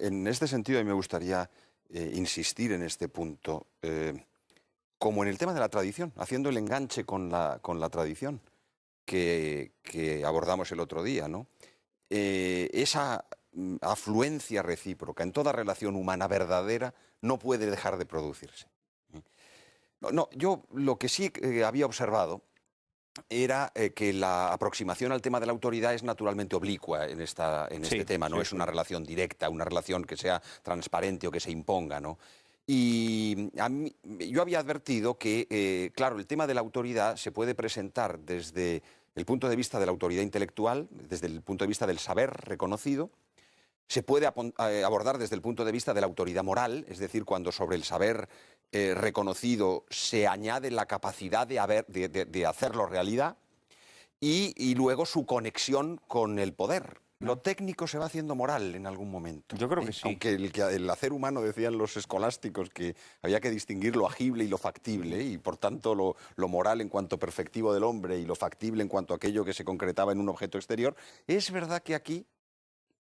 En este sentido, a mí me gustaría insistir en este punto, como en el tema de la tradición, haciendo el enganche con la tradición que abordamos el otro día, ¿no? Esa afluencia recíproca en toda relación humana verdadera no puede dejar de producirse. No, yo lo que sí había observado era que la aproximación al tema de la autoridad es naturalmente oblicua en este tema, no es una relación directa, una relación que sea transparente o que se imponga, ¿no? Y yo había advertido que, claro, el tema de la autoridad se puede presentar desde el punto de vista de la autoridad intelectual, desde el punto de vista del saber reconocido. Se puede abordar desde el punto de vista de la autoridad moral, es decir, cuando sobre el saber reconocido se añade la capacidad de hacerlo realidad y luego su conexión con el poder. Lo técnico se va haciendo moral en algún momento. Yo creo que sí. Aunque el hacer humano, decían los escolásticos, que había que distinguir lo agible y lo factible, y por tanto lo moral en cuanto perfectivo del hombre y lo factible en cuanto a aquello que se concretaba en un objeto exterior. Es verdad que aquí,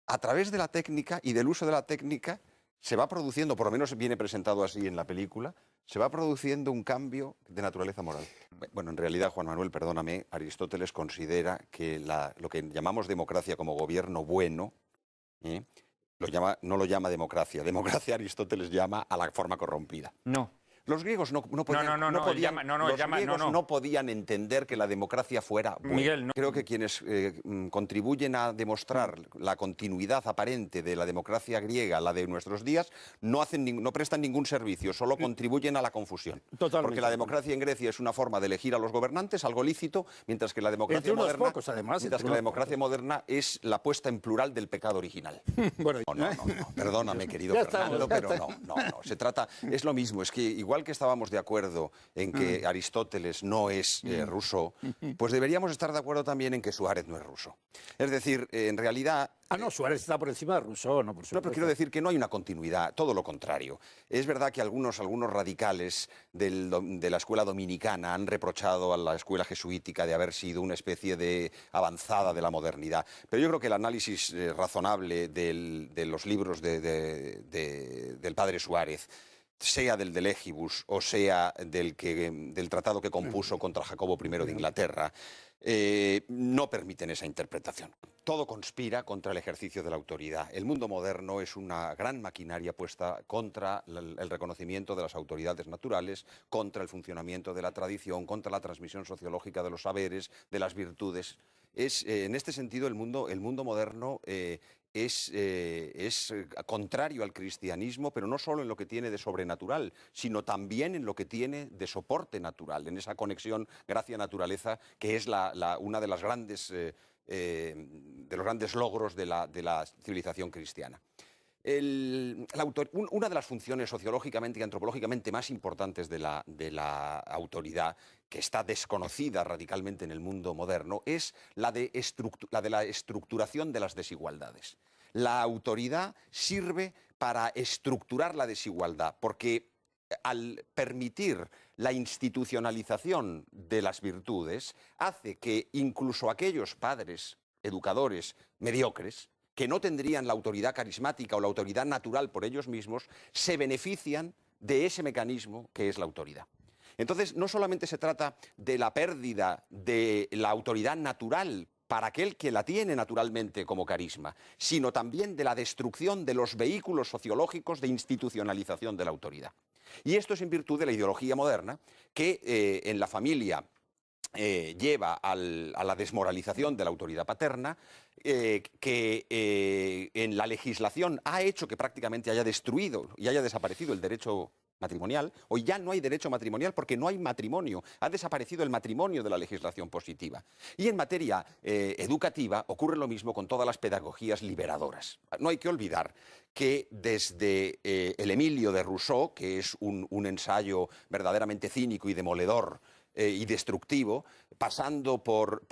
a través de la técnica y del uso de la técnica, se va produciendo, por lo menos viene presentado así en la película, se va produciendo un cambio de naturaleza moral. Bueno, en realidad, Juan Manuel, perdóname, Aristóteles considera que lo que llamamos democracia como gobierno bueno, no lo llama democracia. Democracia Aristóteles llama a la forma corrompida. No. Los griegos no podían entender que la democracia fuera buena. Miguel, no. Creo que quienes contribuyen a demostrar la continuidad aparente de la democracia griega a la de nuestros días no prestan ningún servicio, solo contribuyen a la confusión. Totalmente. Porque la democracia en Grecia es una forma de elegir a los gobernantes, algo lícito, mientras que la democracia moderna es la puesta en plural del pecado original. Bueno, no, perdóname, querido Fernando, pero no. Se trata, es lo mismo, es que igual que estábamos de acuerdo en que Aristóteles no es Rousseau, pues deberíamos estar de acuerdo también en que Suárez no es Rousseau. Es decir, en realidad... no, Suárez está por encima de Rousseau, no, por supuesto. No, pero quiero decir que no hay una continuidad, todo lo contrario. Es verdad que algunos radicales de la escuela dominicana han reprochado a la escuela jesuítica de haber sido una especie de avanzada de la modernidad. Pero yo creo que el análisis razonable de los libros del padre Suárez, sea del de Legibus o sea del tratado que compuso contra Jacobo I de Inglaterra, no permiten esa interpretación. Todo conspira contra el ejercicio de la autoridad. El mundo moderno es una gran maquinaria puesta contra el reconocimiento de las autoridades naturales, contra el funcionamiento de la tradición, contra la transmisión sociológica de los saberes, de las virtudes. En este sentido, el mundo moderno es contrario al cristianismo, pero no solo en lo que tiene de sobrenatural, sino también en lo que tiene de soporte natural, en esa conexión gracia-naturaleza que es una de las grandes de los grandes logros de la civilización cristiana. Una de las funciones sociológicamente y antropológicamente más importantes de la autoridad, que está desconocida radicalmente en el mundo moderno, es la de la estructuración de las desigualdades. La autoridad sirve para estructurar la desigualdad, porque al permitir la institucionalización de las virtudes, hace que incluso aquellos padres, educadores mediocres, que no tendrían la autoridad carismática o la autoridad natural por ellos mismos, se benefician de ese mecanismo que es la autoridad. Entonces, no solamente se trata de la pérdida de la autoridad natural para aquel que la tiene naturalmente como carisma, sino también de la destrucción de los vehículos sociológicos de institucionalización de la autoridad. Y esto es en virtud de la ideología moderna que en la familia lleva a la desmoralización de la autoridad paterna, que en la legislación ha hecho que prácticamente haya destruido y haya desaparecido el derecho matrimonial. Hoy ya no hay derecho matrimonial porque no hay matrimonio. Ha desaparecido el matrimonio de la legislación positiva. Y en materia educativa ocurre lo mismo con todas las pedagogías liberadoras. No hay que olvidar que desde el Emilio de Rousseau, que es un ensayo verdaderamente cínico y demoledor y destructivo, pasando por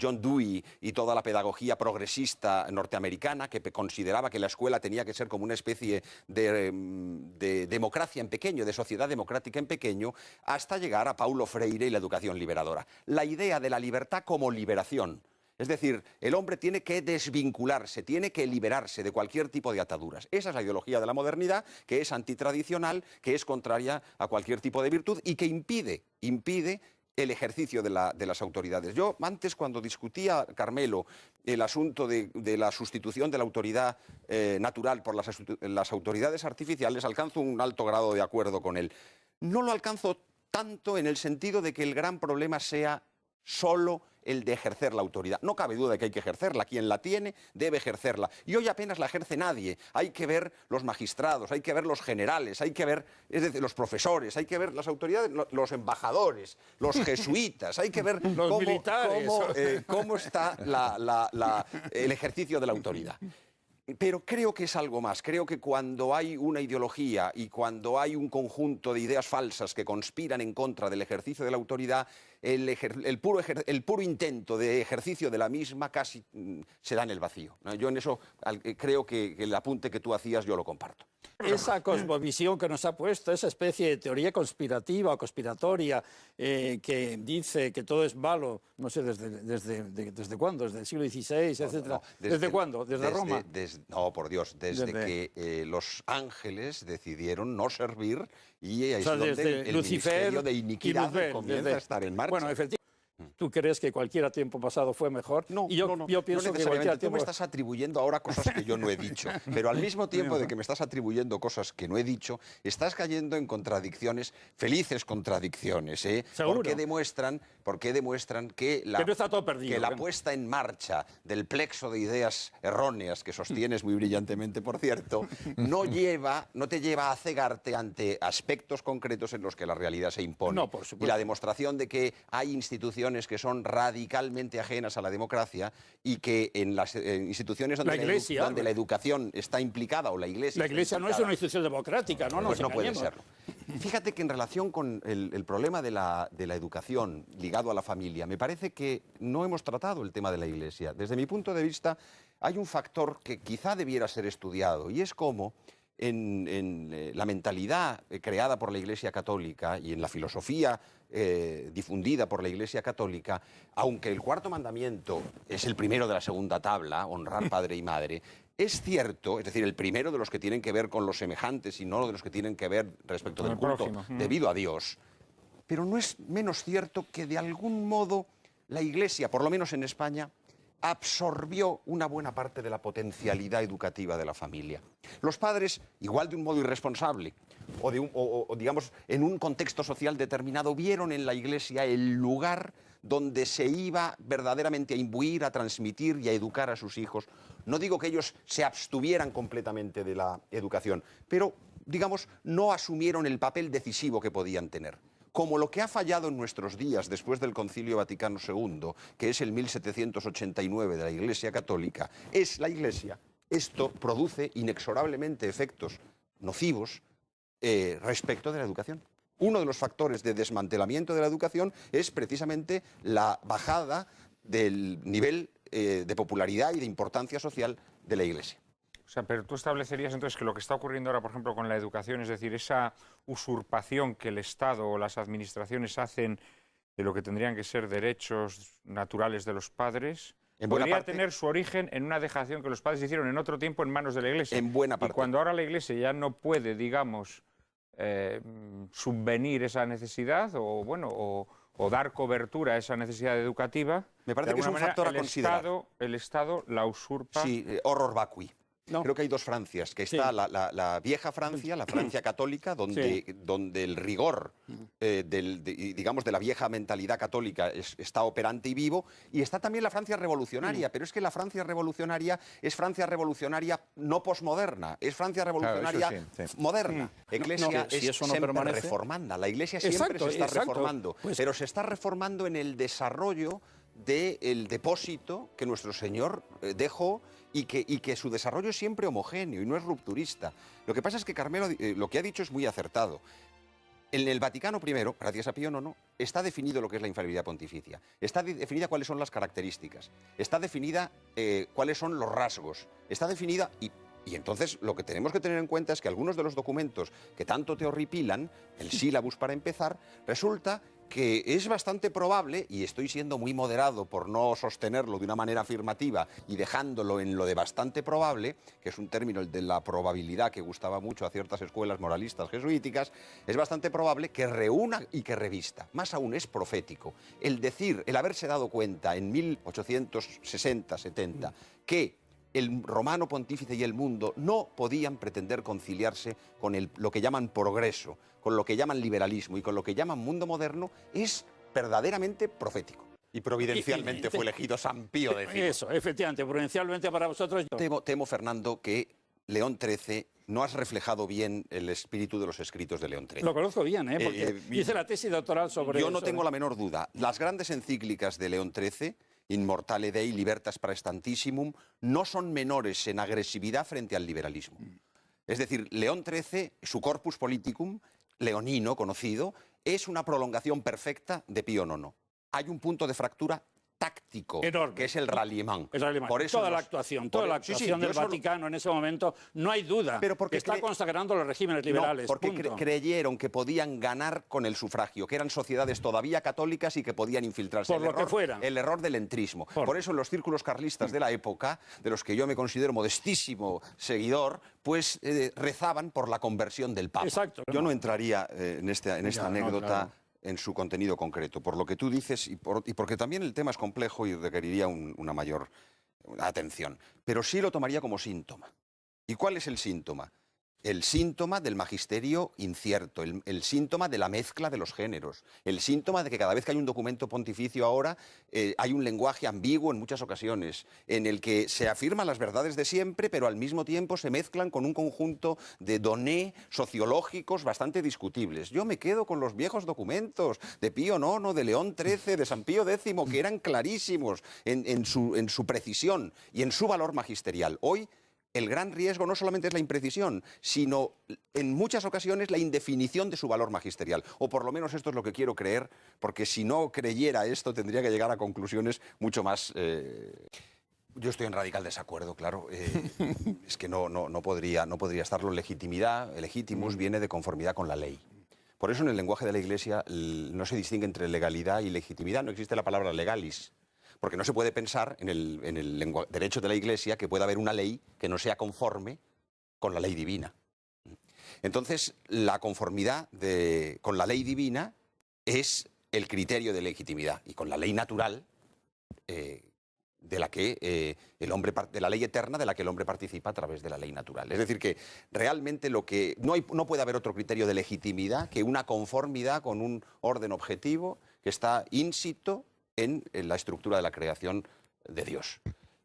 John Dewey y toda la pedagogía progresista norteamericana, que consideraba que la escuela tenía que ser como una especie de democracia en pequeño, de sociedad democrática en pequeño, hasta llegar a Paulo Freire y la educación liberadora. La idea de la libertad como liberación. Es decir, el hombre tiene que desvincularse, tiene que liberarse de cualquier tipo de ataduras. Esa es la ideología de la modernidad, que es antitradicional, que es contraria a cualquier tipo de virtud y que impide el ejercicio de las autoridades. Yo antes, cuando discutía, Carmelo, el asunto de la sustitución de la autoridad natural por las autoridades artificiales, alcanzo un alto grado de acuerdo con él. No lo alcanzo tanto en el sentido de que el gran problema sea solo el de ejercer la autoridad. No cabe duda de que hay que ejercerla. Quien la tiene debe ejercerla. Y hoy apenas la ejerce nadie. Hay que ver los magistrados, hay que ver los generales, hay que ver, es decir, los profesores, hay que ver las autoridades, los embajadores, los jesuitas, hay que ver los militares. Cómo está el ejercicio de la autoridad. Pero creo que es algo más. Creo que cuando hay una ideología y cuando hay un conjunto de ideas falsas que conspiran en contra del ejercicio de la autoridad, el puro intento de ejercicio de la misma casi se da en el vacío, ¿no? Yo en eso creo que el apunte que tú hacías yo lo comparto. Esa cosmovisión que nos ha puesto, esa especie de teoría conspirativa o conspiratoria que dice que todo es malo, no sé, ¿desde cuándo? ¿Desde el siglo XVI, etcétera? ¿Desde cuándo? ¿Desde Roma? No, por Dios, desde que los ángeles decidieron no servir y ahí es donde el ministerio de iniquidad comienza a estar en marcha. Bueno, efectivamente. ¿Tú crees que cualquier tiempo pasado fue mejor? No, y yo pienso que cualquier tiempo... Tú me estás atribuyendo ahora cosas que yo no he dicho, pero al mismo tiempo de que me estás atribuyendo cosas que no he dicho, estás cayendo en contradicciones, felices contradicciones, ¿eh? ¿Seguro? Porque demuestran que no está todo perdido, que la puesta en marcha del plexo de ideas erróneas que sostienes muy brillantemente, por cierto, no te lleva a cegarte ante aspectos concretos en los que la realidad se impone. No, por supuesto. Y la demostración de que hay instituciones que son radicalmente ajenas a la democracia y que en las instituciones donde la educación está implicada o la Iglesia... La Iglesia no es una institución democrática, ¿no? Pues no puede serlo. Fíjate que en relación con el problema de la educación ligado a la familia, me parece que no hemos tratado el tema de la Iglesia. Desde mi punto de vista, hay un factor que quizá debiera ser estudiado y es cómo en la mentalidad creada por la Iglesia Católica y en la filosofía difundida por la Iglesia Católica, aunque el cuarto mandamiento es el primero de la segunda tabla, honrar padre y madre, es cierto, es decir, el primero de los que tienen que ver con los semejantes y no de los que tienen que ver respecto del culto debido a Dios, pero no es menos cierto que de algún modo la Iglesia, por lo menos en España, absorbió una buena parte de la potencialidad educativa de la familia. Los padres, igual de un modo irresponsable, o digamos, en un contexto social determinado, vieron en la Iglesia el lugar donde se iba verdaderamente a imbuir, a transmitir y a educar a sus hijos. No digo que ellos se abstuvieran completamente de la educación, pero, digamos, no asumieron el papel decisivo que podían tener. Como lo que ha fallado en nuestros días después del Concilio Vaticano II, que es el 1789 de la Iglesia Católica, es la Iglesia. Esto produce inexorablemente efectos nocivos respecto de la educación. Uno de los factores de desmantelamiento de la educación es precisamente la bajada del nivel de popularidad y de importancia social de la Iglesia. O sea, pero tú establecerías entonces que lo que está ocurriendo ahora, por ejemplo, con la educación, es decir, esa usurpación que el Estado o las administraciones hacen de lo que tendrían que ser derechos naturales de los padres, podría tener su origen en una dejación que los padres hicieron en otro tiempo en manos de la Iglesia. En buena parte. Y cuando ahora la Iglesia ya no puede, digamos, subvenir esa necesidad o dar cobertura a esa necesidad educativa, me parece que es un factor a considerar. El Estado la usurpa. Sí, horror vacui. No. Creo que hay dos Francias, que está la vieja Francia, la Francia católica, donde el rigor, digamos, de la vieja mentalidad católica está operante y vivo, y está también la Francia revolucionaria, pero es que la Francia revolucionaria es Francia revolucionaria no posmoderna, es Francia revolucionaria moderna. La Iglesia es siempre reformanda, la Iglesia siempre se está reformando, pero se está reformando en el desarrollo del depósito que nuestro Señor dejó y que su desarrollo es siempre homogéneo y no es rupturista. Lo que pasa es que Carmelo lo que ha dicho es muy acertado. En el Vaticano I, gracias a Pío IX, está definido lo que es la infalibilidad pontificia. Está definida cuáles son las características. Está definida cuáles son los rasgos. Está definida y entonces lo que tenemos que tener en cuenta es que algunos de los documentos que tanto te horripilan, el sílabus para empezar, resulta que es bastante probable, y estoy siendo muy moderado por no sostenerlo de una manera afirmativa y dejándolo en lo de bastante probable, que es un término el de la probabilidad que gustaba mucho a ciertas escuelas moralistas jesuíticas, es bastante probable que reúna y que revista. Más aún es profético. El decir, el haberse dado cuenta en 1860-70 que el romano pontífice y el mundo no podían pretender conciliarse con lo que llaman progreso, con lo que llaman liberalismo y con lo que llaman mundo moderno, es verdaderamente profético. Y providencialmente fue elegido San Pío X. Eso, efectivamente, providencialmente para vosotros. Temo, Fernando, que León XIII no has reflejado bien el espíritu de los escritos de León XIII. Lo conozco bien, porque hice la tesis doctoral sobre Yo no tengo la menor duda. Las grandes encíclicas de León XIII, Immortale Dei, Libertas Praestantissimum, no son menores en agresividad frente al liberalismo. Es decir, León XIII, su corpus politicum, leonino conocido, es una prolongación perfecta de Pío IX. Hay un punto de fractura táctico, enorme, que es el ralliement. Por eso toda la actuación del Vaticano en ese momento, no hay duda, pero porque está consagrando los regímenes liberales. No, porque creyeron que podían ganar con el sufragio, que eran sociedades todavía católicas y que podían infiltrarse. Por lo que fuera. El error del entrismo. Por eso en los círculos carlistas de la época, de los que yo me considero modestísimo seguidor, pues rezaban por la conversión del Papa. Exacto. Yo no entraría en esta anécdota. Claro. En su contenido concreto, por lo que tú dices y porque también el tema es complejo y requeriría una mayor atención. Pero sí lo tomaría como síntoma. ¿Y cuál es el síntoma? El síntoma del magisterio incierto, el síntoma de la mezcla de los géneros, el síntoma de que cada vez que hay un documento pontificio ahora hay un lenguaje ambiguo en muchas ocasiones, en el que se afirman las verdades de siempre, pero al mismo tiempo se mezclan con un conjunto de donné sociológicos bastante discutibles. Yo me quedo con los viejos documentos de Pío IX, de León XIII, de San Pío X, que eran clarísimos en su precisión y en su valor magisterial. Hoy, el gran riesgo no solamente es la imprecisión, sino en muchas ocasiones la indefinición de su valor magisterial. O por lo menos esto es lo que quiero creer, porque si no creyera esto tendría que llegar a conclusiones mucho más... Yo estoy en radical desacuerdo, claro. Es que no podría estarlo. Legitimidad, legitimus, viene de conformidad con la ley. Por eso en el lenguaje de la Iglesia no se distingue entre legalidad y legitimidad. No existe la palabra legalis. Porque no se puede pensar en el derecho de la Iglesia que pueda haber una ley que no sea conforme con la ley divina. Entonces, la conformidad con la ley divina es el criterio de legitimidad, y con la ley natural de la ley eterna de la que el hombre participa a través de la ley natural. Es decir, que realmente no puede haber otro criterio de legitimidad que una conformidad con un orden objetivo que está ínsito en la estructura de la creación de Dios.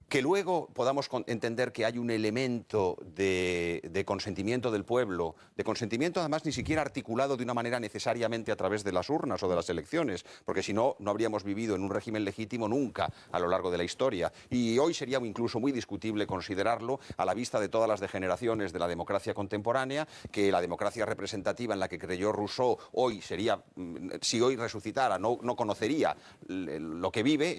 Que luego podamos entender que hay un elemento de consentimiento del pueblo, de consentimiento además ni siquiera articulado de una manera necesariamente a través de las urnas o de las elecciones, porque si no, no habríamos vivido en un régimen legítimo nunca a lo largo de la historia. Y hoy sería incluso muy discutible considerarlo a la vista de todas las degeneraciones de la democracia contemporánea, que la democracia representativa en la que creyó Rousseau hoy sería, si hoy resucitara, no conocería lo que vive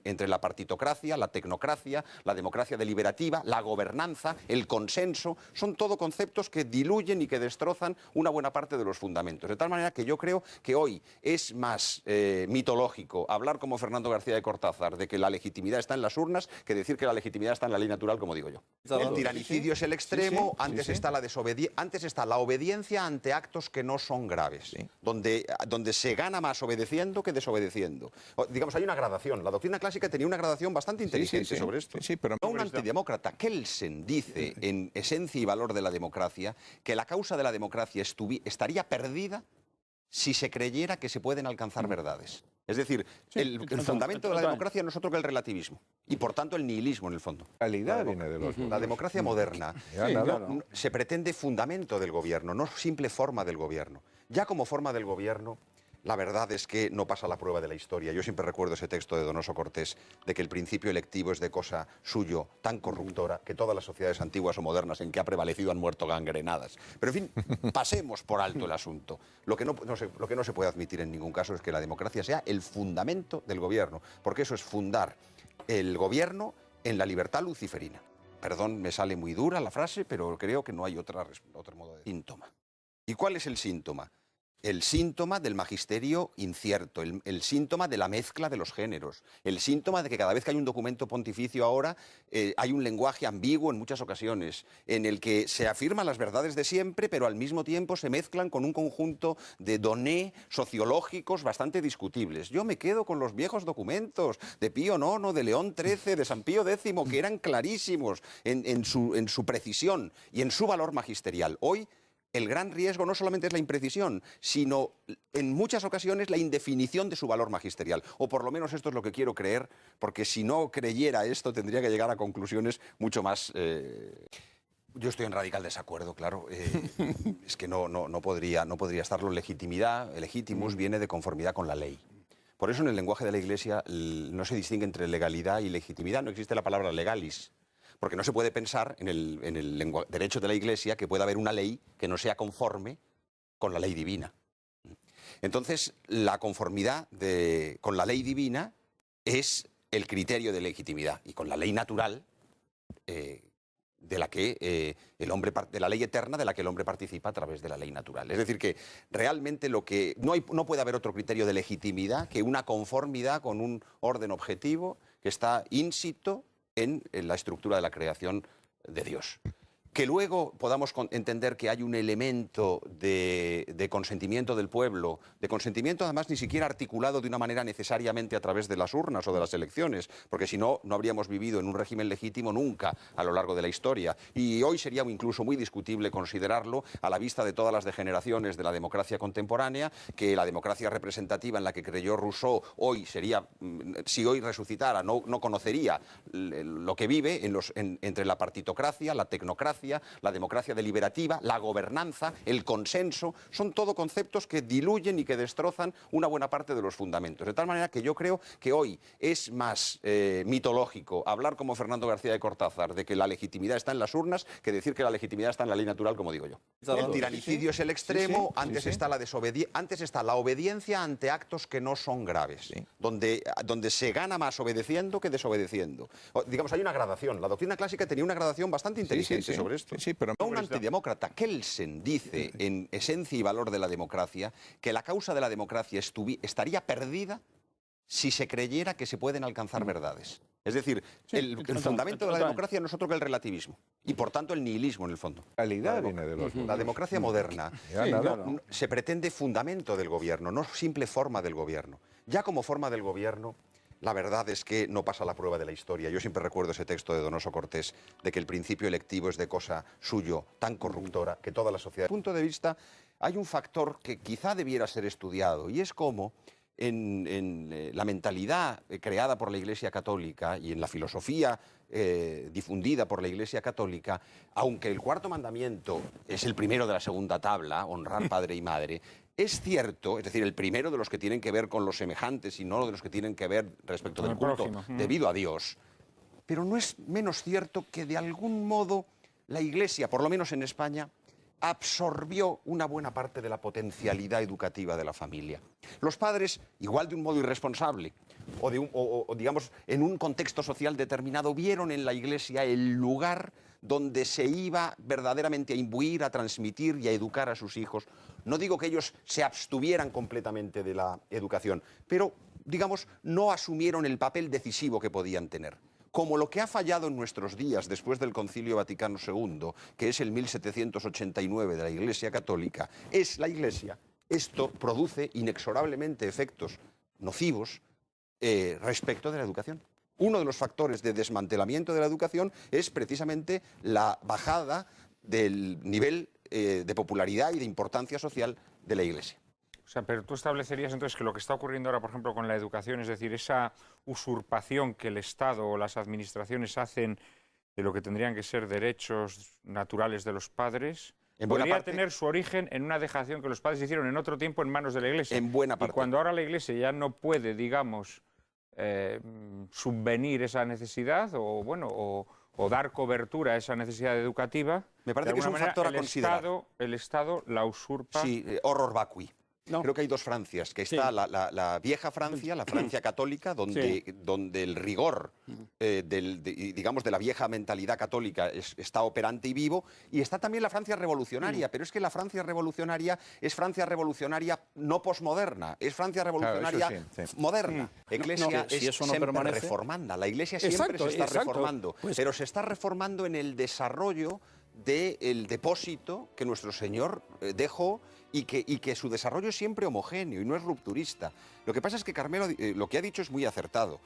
entre la partitocracia, la tecnocracia, la democracia deliberativa, la gobernanza, el consenso, son todo conceptos que diluyen y que destrozan una buena parte de los fundamentos. De tal manera que yo creo que hoy es más mitológico hablar como Fernando García de Cortázar de que la legitimidad está en las urnas que decir que la legitimidad está en la ley natural, como digo yo. El tiranicidio es el extremo, antes está la obediencia ante actos que no son graves, donde se gana más obedeciendo que desobedeciendo. Digamos, hay una gradación. La doctrina clásica tenía una gradación bastante inteligente sobre esto. Pero un antidemócrata, Kelsen, dice en Esencia y Valor de la Democracia que la causa de la democracia estaría perdida si se creyera que se pueden alcanzar verdades. Es decir, el fundamento de la democracia no es otro que el relativismo y, por tanto, el nihilismo, en el fondo. La democracia moderna se pretende fundamento del gobierno, no simple forma del gobierno. Ya como forma del gobierno, la verdad es que no pasa la prueba de la historia. Yo siempre recuerdo ese texto de Donoso Cortés de que el principio electivo es de cosa suyo tan corruptora que todas las sociedades antiguas o modernas en que ha prevalecido han muerto gangrenadas. Pero, en fin, pasemos por alto el asunto. Lo que no se puede admitir en ningún caso es que la democracia sea el fundamento del gobierno, porque eso es fundar el gobierno en la libertad luciferina. Perdón, me sale muy dura la frase, pero creo que no hay otro modo de síntoma. ¿Y cuál es el síntoma? el síntoma del magisterio incierto, el síntoma de la mezcla de los géneros, el síntoma de que cada vez que hay un documento pontificio ahora hay un lenguaje ambiguo en muchas ocasiones, en el que se afirman las verdades de siempre, pero al mismo tiempo se mezclan con un conjunto de donné sociológicos bastante discutibles. Yo me quedo con los viejos documentos de Pío IX, de León XIII, de San Pío X, que eran clarísimos en su precisión y en su valor magisterial. Hoy, el gran riesgo no solamente es la imprecisión, sino en muchas ocasiones la indefinición de su valor magisterial. O por lo menos esto es lo que quiero creer, porque si no creyera esto tendría que llegar a conclusiones mucho más... Yo estoy en radical desacuerdo, claro. Es que no podría estarlo. Legitimidad, legitimus, viene de conformidad con la ley. Por eso en el lenguaje de la Iglesia no se distingue entre legalidad y legitimidad. No existe la palabra legalis. Porque no se puede pensar en el derecho de la Iglesia que pueda haber una ley que no sea conforme con la ley divina. Entonces, la conformidad con la ley divina es el criterio de legitimidad, y con la ley natural de la ley eterna de la que el hombre participa a través de la ley natural. Es decir, que realmente no puede haber otro criterio de legitimidad que una conformidad con un orden objetivo que está ínsito en la estructura de la creación de Dios. Que luego podamos entender que hay un elemento de consentimiento del pueblo, de consentimiento además ni siquiera articulado de una manera necesariamente a través de las urnas o de las elecciones, porque si no, no habríamos vivido en un régimen legítimo nunca a lo largo de la historia. Y hoy sería incluso muy discutible considerarlo a la vista de todas las degeneraciones de la democracia contemporánea, que la democracia representativa en la que creyó Rousseau hoy sería, si hoy resucitara, no conocería lo que vive entre la partitocracia, la tecnocracia, la democracia deliberativa, la gobernanza, el consenso, son todo conceptos que diluyen y que destrozan una buena parte de los fundamentos. De tal manera que yo creo que hoy es más mitológico hablar como Fernando García de Cortázar de que la legitimidad está en las urnas que decir que la legitimidad está en la ley natural, como digo yo. El tiranicidio es el extremo, antes está la obediencia ante actos que no son graves, donde se gana más obedeciendo que desobedeciendo. Digamos, hay una gradación. La doctrina clásica tenía una gradación bastante inteligente sobre esto. Pero no un antidemócrata. Kelsen dice, en Esencia y Valor de la Democracia, que la causa de la democracia estaría perdida si se creyera que se pueden alcanzar verdades. Es decir, el fundamento de la democracia no es otro que el relativismo y, por tanto, el nihilismo en el fondo. La democracia moderna se pretende fundamento del gobierno, no simple forma del gobierno. Ya como forma del gobierno, la verdad es que no pasa la prueba de la historia. Yo siempre recuerdo ese texto de Donoso Cortés, de que el principio electivo es de cosa suyo tan corruptora que toda la sociedad... Desde el punto de vista, hay un factor que quizá debiera ser estudiado, y es cómo en la mentalidad creada por la Iglesia Católica y en la filosofía difundida por la Iglesia Católica, aunque el cuarto mandamiento es el primero de la segunda tabla, honrar padre y madre, es cierto, es decir, el primero de los que tienen que ver con los semejantes y no de los que tienen que ver respecto del culto debido a Dios, pero no es menos cierto que de algún modo la Iglesia, por lo menos en España, absorbió una buena parte de la potencialidad educativa de la familia. Los padres, igual de un modo irresponsable, o digamos, en un contexto social determinado, vieron en la Iglesia el lugar donde se iba verdaderamente a imbuir, a transmitir y a educar a sus hijos. No digo que ellos se abstuvieran completamente de la educación, pero, digamos, no asumieron el papel decisivo que podían tener. Como lo que ha fallado en nuestros días después del Concilio Vaticano II, que es el 1789 de la Iglesia Católica, es la Iglesia. Esto produce inexorablemente efectos nocivos respecto de la educación. Uno de los factores de desmantelamiento de la educación es precisamente la bajada del nivel de popularidad y de importancia social de la Iglesia. O sea, pero tú establecerías entonces que lo que está ocurriendo ahora, por ejemplo, con la educación, es decir, esa usurpación que el Estado o las administraciones hacen de lo que tendrían que ser derechos naturales de los padres, podría tener su origen en una dejación que los padres hicieron en otro tiempo en manos de la Iglesia. En buena parte. Y cuando ahora la Iglesia ya no puede, digamos, subvenir esa necesidad o dar cobertura a esa necesidad educativa, me parece que es un factor a considerar. El Estado la usurpa. Sí, horror vacui. No. Creo que hay dos Francias, que Sí. está la vieja Francia, la Francia católica, donde el rigor, digamos, de la vieja mentalidad católica está operante y vivo, y está también la Francia revolucionaria, pero es que la Francia revolucionaria es Francia revolucionaria no posmoderna, es Francia revolucionaria moderna. Iglesia si es eso no siempre permanece... reformanda, la Iglesia siempre se está reformando, pero se está reformando en el desarrollo del depósito que nuestro Señor dejó y que su desarrollo es siempre homogéneo y no es rupturista. Lo que pasa es que Carmelo lo que ha dicho es muy acertado.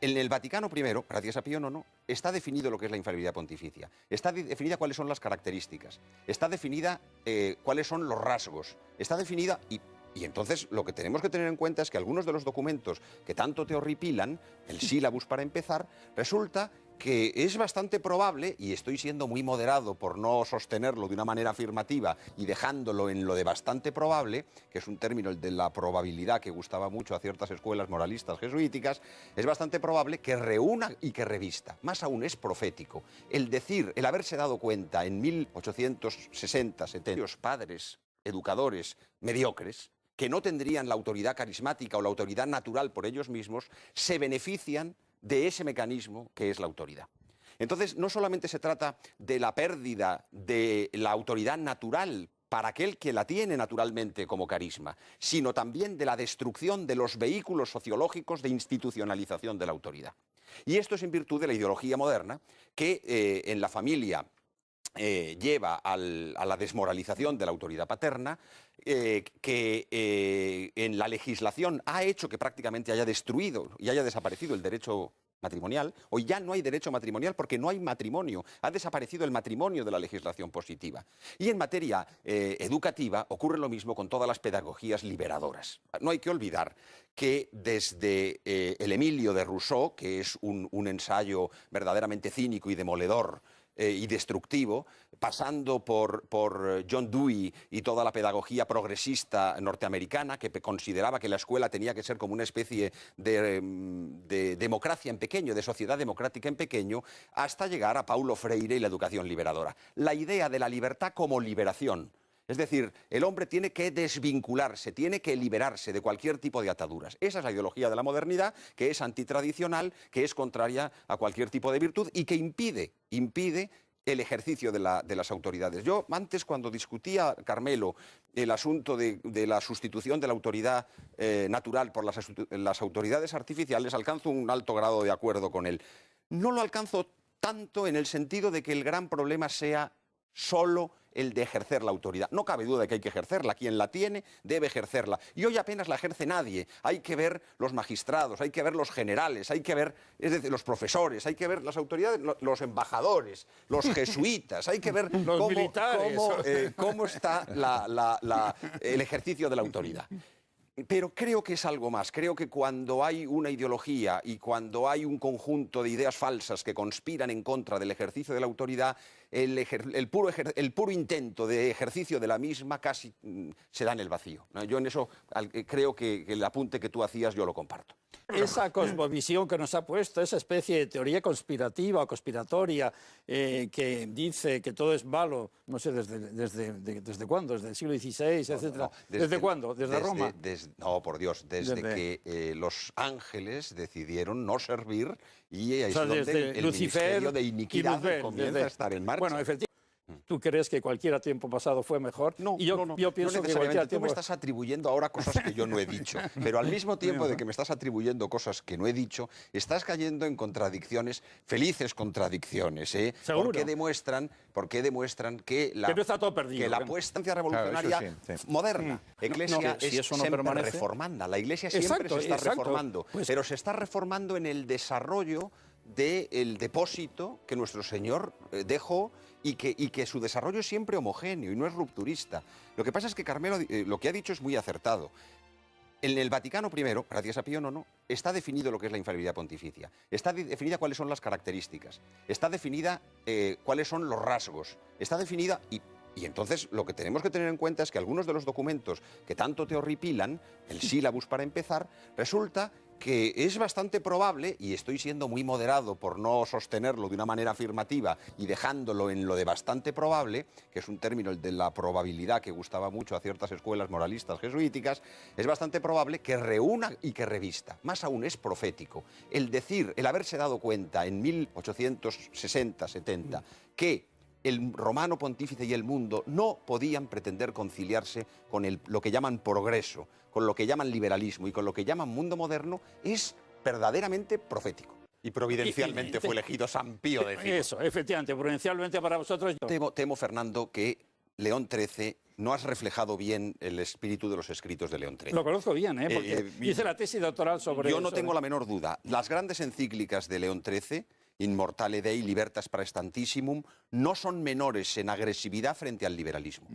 En el Vaticano I, gracias a Pío IX, está definido lo que es la infalibilidad pontificia. Está definida cuáles son las características. Está definida cuáles son los rasgos. Está definida y entonces lo que tenemos que tener en cuenta es que algunos de los documentos que tanto te horripilan, el sílabus para empezar, resulta que es bastante probable, y estoy siendo muy moderado por no sostenerlo de una manera afirmativa y dejándolo en lo de bastante probable, que es un término el de la probabilidad que gustaba mucho a ciertas escuelas moralistas jesuíticas, es bastante probable que reúna y que revista. Más aún es profético. El decir, el haberse dado cuenta en 1860, 70, los padres, educadores mediocres, que no tendrían la autoridad carismática o la autoridad natural por ellos mismos, se benefician de ese mecanismo que es la autoridad. Entonces, no solamente se trata de la pérdida de la autoridad natural para aquel que la tiene naturalmente como carisma, sino también de la destrucción de los vehículos sociológicos de institucionalización de la autoridad. Y esto es en virtud de la ideología moderna que en la familia lleva a la desmoralización de la autoridad paterna, que en la legislación ha hecho que prácticamente haya destruido y haya desaparecido el derecho matrimonial. Hoy ya no hay derecho matrimonial porque no hay matrimonio. Ha desaparecido el matrimonio de la legislación positiva. Y en materia educativa ocurre lo mismo con todas las pedagogías liberadoras. No hay que olvidar que desde el Emilio de Rousseau, que es un ensayo verdaderamente cínico y demoledor, y destructivo, pasando por John Dewey y toda la pedagogía progresista norteamericana, que consideraba que la escuela tenía que ser como una especie de democracia en pequeño, de sociedad democrática en pequeño, hasta llegar a Paulo Freire y la educación liberadora. La idea de la libertad como liberación. Es decir, el hombre tiene que desvincularse, tiene que liberarse de cualquier tipo de ataduras. Esa es la ideología de la modernidad, que es antitradicional, que es contraria a cualquier tipo de virtud y que impide el ejercicio de las autoridades. Yo antes, cuando discutía, Carmelo, el asunto de la sustitución de la autoridad natural por las autoridades artificiales, alcanzo un alto grado de acuerdo con él. No lo alcanzo tanto en el sentido de que el gran problema sea solo el de ejercer la autoridad. No cabe duda de que hay que ejercerla. Quien la tiene debe ejercerla. Y hoy apenas la ejerce nadie. Hay que ver los magistrados, hay que ver los generales, hay que ver, es decir, los profesores, hay que ver las autoridades, los embajadores, los jesuitas, hay que ver cómo está el ejercicio de la autoridad. Pero creo que es algo más. Creo que cuando hay una ideología y cuando hay un conjunto de ideas falsas que conspiran en contra del ejercicio de la autoridad, el puro intento de ejercicio de la misma casi se da en el vacío, ¿no? Yo en eso creo que el apunte que tú hacías yo lo comparto. Esa cosmovisión que nos ha puesto, esa especie de teoría conspirativa o conspiratoria que dice que todo es malo, no sé desde cuándo, desde el siglo XVI, etcétera. ¿Desde cuándo? ¿Desde Roma? No, por Dios, desde que los ángeles decidieron no servir y ahí es donde el ministerio de iniquidad comienza a estar en marcha. Bueno, efectivamente. ¿Tú crees que cualquier tiempo pasado fue mejor? No, y yo pienso que cualquier tiempo... Tú me estás atribuyendo ahora cosas que yo no he dicho, pero al mismo tiempo de que me estás atribuyendo cosas que no he dicho, estás cayendo en contradicciones, felices contradicciones, ¿eh? ¿Seguro? Porque demuestran que la no está todo perdido, que la puesta revolucionaria moderna, Iglesia si es eso no siempre permanece... reformanda. La Iglesia siempre se está reformando, pero se está reformando en el desarrollo del depósito que nuestro Señor dejó y que su desarrollo es siempre homogéneo y no es rupturista. Lo que pasa es que Carmelo lo que ha dicho es muy acertado. En el Vaticano I, gracias a Pío IX, está definido lo que es la infalibilidad pontificia. Está definida cuáles son las características. Está definida cuáles son los rasgos. Está definida y entonces lo que tenemos que tener en cuenta es que algunos de los documentos que tanto te horripilan, el sílabus para empezar, resulta que es bastante probable, y estoy siendo muy moderado por no sostenerlo de una manera afirmativa y dejándolo en lo de bastante probable, que es un término el de la probabilidad que gustaba mucho a ciertas escuelas moralistas jesuíticas, es bastante probable que reúna y que revista. Más aún, es profético. El decir, el haberse dado cuenta en 1860-70 que el romano pontífice y el mundo no podían pretender conciliarse con lo que llaman progreso, con lo que llaman liberalismo y con lo que llaman mundo moderno, es verdaderamente profético. Y providencialmente fue elegido San Pío X. Eso, efectivamente, providencialmente para vosotros. Temo, Fernando, que León XIII no has reflejado bien el espíritu de los escritos de León XIII. Lo conozco bien, porque hice la tesis doctoral sobre eso. Yo no tengo la menor duda. Las grandes encíclicas de León XIII, In Mortale Dei, Libertas Praestantissimum, no son menores en agresividad frente al liberalismo.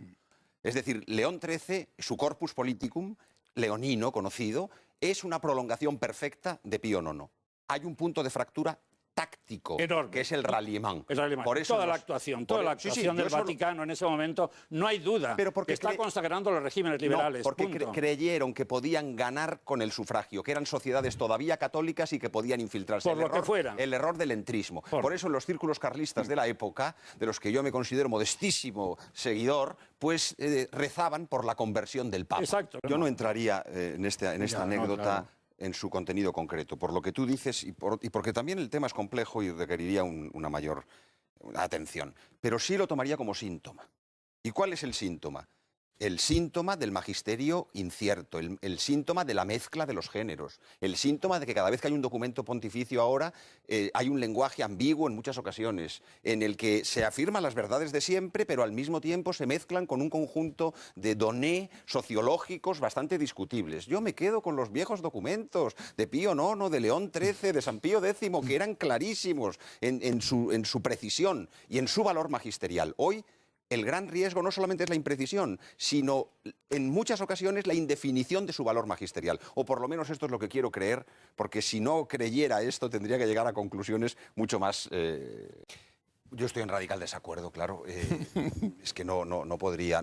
Es decir, León XIII, su corpus politicum, leonino conocido, es una prolongación perfecta de Pío IX. Hay un punto de fractura táctico, enorme, que es el ralliement. Por eso toda la actuación del Vaticano en ese momento, no hay duda, pero porque está consagrando los regímenes liberales. No, porque creyeron que podían ganar con el sufragio, que eran sociedades todavía católicas y que podían infiltrarse. Por lo que fuera. El error del entrismo. Por eso en los círculos carlistas de la época, de los que yo me considero modestísimo seguidor, pues rezaban por la conversión del Papa. Exacto. Yo no entraría en esta anécdota. Claro, en su contenido concreto, por lo que tú dices y porque también el tema es complejo y requeriría una mayor atención. Pero sí lo tomaría como síntoma. ¿Y cuál es el síntoma? El síntoma del magisterio incierto, el síntoma de la mezcla de los géneros, el síntoma de que cada vez que hay un documento pontificio ahora hay un lenguaje ambiguo en muchas ocasiones, en el que se afirman las verdades de siempre, pero al mismo tiempo se mezclan con un conjunto de donné sociológicos bastante discutibles. Yo me quedo con los viejos documentos de Pío IX, de León XIII, de San Pío X, que eran clarísimos en su precisión y en su valor magisterial. Hoy, el gran riesgo no solamente es la imprecisión, sino en muchas ocasiones la indefinición de su valor magisterial. O por lo menos esto es lo que quiero creer, porque si no creyera esto tendría que llegar a conclusiones mucho más... Yo estoy en radical desacuerdo, claro. Es que no podría